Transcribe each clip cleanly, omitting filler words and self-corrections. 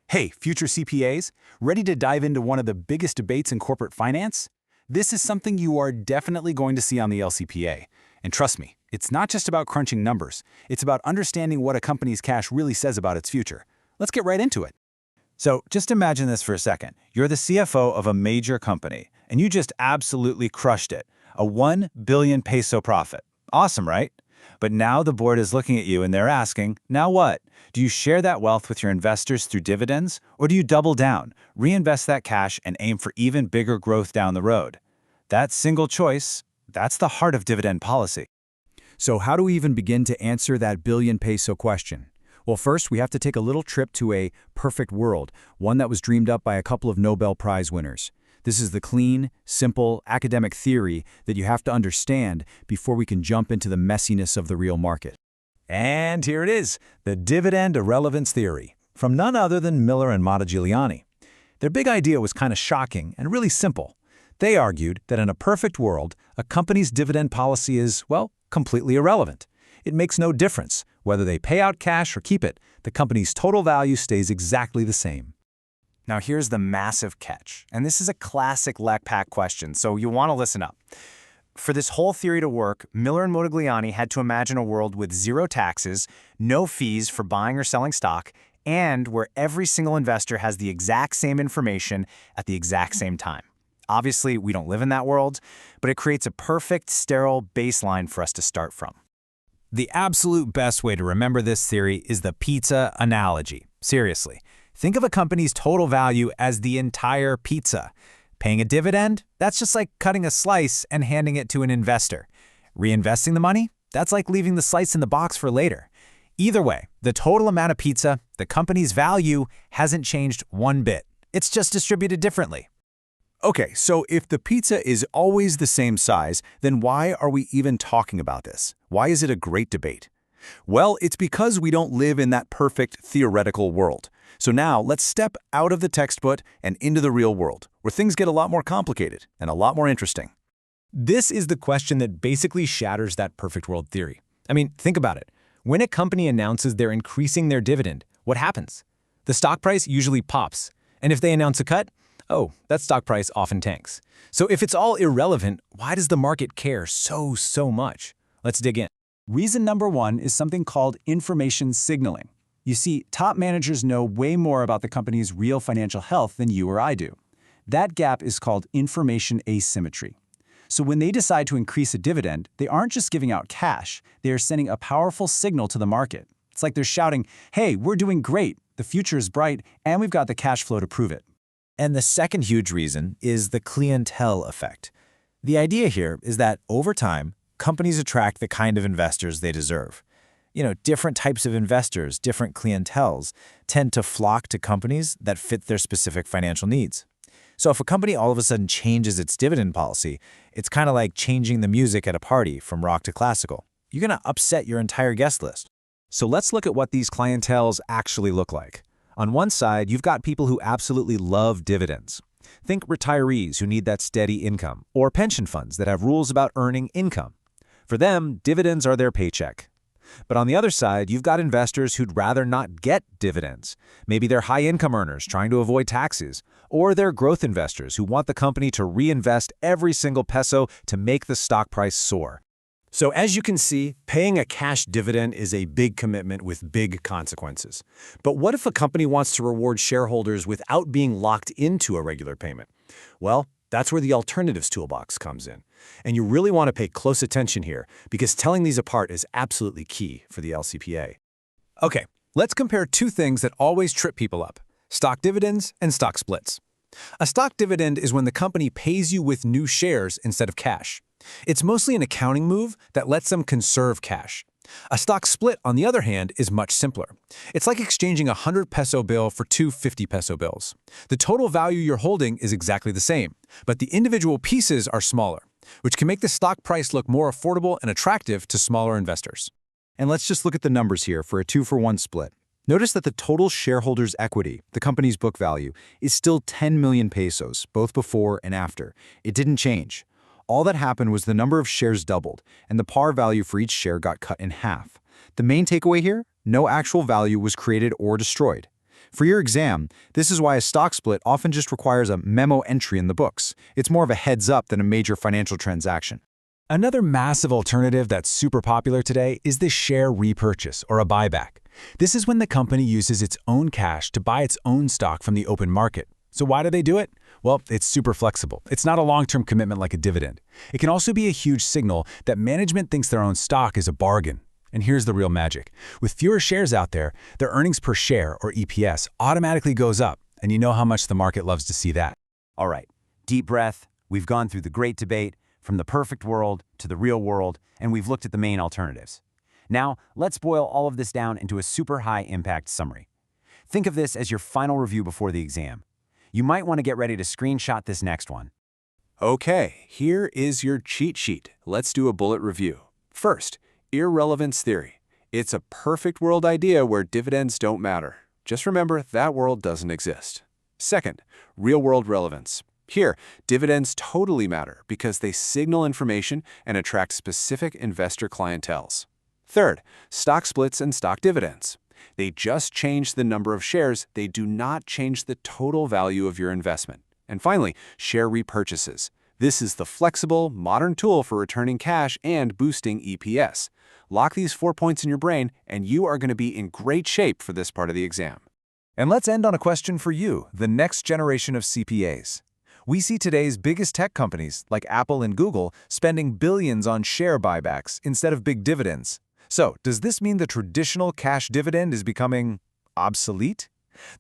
Hey, future CPAs, ready to dive into one of the biggest debates in corporate finance? This is something you are definitely going to see on the LCPA. And trust me, it's not just about crunching numbers. It's about understanding what a company's cash really says about its future. Let's get right into it. So just imagine this for a second. You're the CFO of a major company, and you just absolutely crushed it. A 1 billion peso profit. Awesome, right? But now the board is looking at you and they're asking, now what? Do you share that wealth with your investors through dividends? Or do you double down, reinvest that cash, and aim for even bigger growth down the road? That single choice, that's the heart of dividend policy. So how do we even begin to answer that billion peso question? Well, first, we have to take a little trip to a perfect world, one that was dreamed up by a couple of Nobel Prize winners. This is the clean, simple, academic theory that you have to understand before we can jump into the messiness of the real market. And here it is, the dividend irrelevance theory, from none other than Miller and Modigliani. Their big idea was kind of shocking and really simple. They argued that in a perfect world, a company's dividend policy is, well, completely irrelevant. It makes no difference. Whether they pay out cash or keep it, the company's total value stays exactly the same. Now here's the massive catch, and this is a classic LECPAC question, so you'll want to listen up. For this whole theory to work, Miller and Modigliani had to imagine a world with zero taxes, no fees for buying or selling stock, and where every single investor has the exact same information at the exact same time. Obviously, we don't live in that world, but it creates a perfect, sterile baseline for us to start from. The absolute best way to remember this theory is the pizza analogy. Seriously, think of a company's total value as the entire pizza. Paying a dividend? That's just like cutting a slice and handing it to an investor. Reinvesting the money? That's like leaving the slice in the box for later. Either way, the total amount of pizza, the company's value, hasn't changed one bit. It's just distributed differently. Okay, so if the pizza is always the same size, then why are we even talking about this? Why is it a great debate? Well, it's because we don't live in that perfect theoretical world. So now let's step out of the textbook and into the real world, where things get a lot more complicated and a lot more interesting. This is the question that basically shatters that perfect world theory. I mean, think about it. When a company announces they're increasing their dividend, what happens? The stock price usually pops. And if they announce a cut, oh, that stock price often tanks. So if it's all irrelevant, why does the market care so much? Let's dig in. Reason number one is something called information signaling. You see, top managers know way more about the company's real financial health than you or I do. That gap is called information asymmetry. So when they decide to increase a dividend, they aren't just giving out cash, they are sending a powerful signal to the market. It's like they're shouting, hey, we're doing great, the future is bright, and we've got the cash flow to prove it. And the second huge reason is the clientele effect. The idea here is that over time, companies attract the kind of investors they deserve. Different types of investors, different clienteles, tend to flock to companies that fit their specific financial needs. So if a company all of a sudden changes its dividend policy, it's kind of like changing the music at a party from rock to classical. You're going to upset your entire guest list. So let's look at what these clienteles actually look like. On one side, you've got people who absolutely love dividends. Think retirees who need that steady income, or pension funds that have rules about earning income. For them, dividends are their paycheck. But on the other side, you've got investors who'd rather not get dividends. Maybe they're high-income earners trying to avoid taxes, or they're growth investors who want the company to reinvest every single peso to make the stock price soar. So as you can see, paying a cash dividend is a big commitment with big consequences. But what if a company wants to reward shareholders without being locked into a regular payment? Well, that's where the alternatives toolbox comes in. And you really want to pay close attention here, because telling these apart is absolutely key for the LCPA. Okay, let's compare two things that always trip people up: stock dividends and stock splits. A stock dividend is when the company pays you with new shares instead of cash. It's mostly an accounting move that lets them conserve cash. A stock split, on the other hand, is much simpler. It's like exchanging a 100 peso bill for two 50 peso bills. The total value you're holding is exactly the same, but the individual pieces are smaller, which can make the stock price look more affordable and attractive to smaller investors. And let's just look at the numbers here for a 2-for-1 split. Notice that the total shareholders' equity, the company's book value, is still 10 million pesos, both before and after. It didn't change. All that happened was the number of shares doubled, and the par value for each share got cut in half. The main takeaway here? No actual value was created or destroyed. For your exam, this is why a stock split often just requires a memo entry in the books. It's more of a heads up than a major financial transaction. Another massive alternative that's super popular today is the share repurchase, or a buyback. This is when the company uses its own cash to buy its own stock from the open market. So why do they do it? Well, it's super flexible. It's not a long-term commitment like a dividend. It can also be a huge signal that management thinks their own stock is a bargain. And here's the real magic. With fewer shares out there, their earnings per share, or EPS, automatically goes up, and you know how much the market loves to see that. All right, deep breath. We've gone through the great debate, from the perfect world to the real world, and we've looked at the main alternatives. Now, let's boil all of this down into a super high-impact summary. Think of this as your final review before the exam. You might want to get ready to screenshot this next one. Okay, here is your cheat sheet. Let's do a bullet review. First, irrelevance theory. It's a perfect world idea where dividends don't matter. Just remember that world doesn't exist. Second, real-world relevance. Here, dividends totally matter because they signal information and attract specific investor clienteles. Third, stock splits and stock dividends. They just change the number of shares, they do not change the total value of your investment. And finally, share repurchases. This is the flexible, modern tool for returning cash and boosting EPS. Lock these 4 points in your brain, and you are going to be in great shape for this part of the exam. And let's end on a question for you, the next generation of CPAs. We see today's biggest tech companies, like Apple and Google, spending billions on share buybacks instead of big dividends. So, does this mean the traditional cash dividend is becoming obsolete?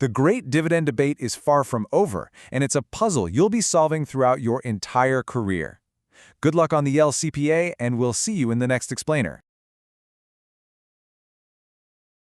The great dividend debate is far from over, and it's a puzzle you'll be solving throughout your entire career. Good luck on the LCPA, and we'll see you in the next explainer.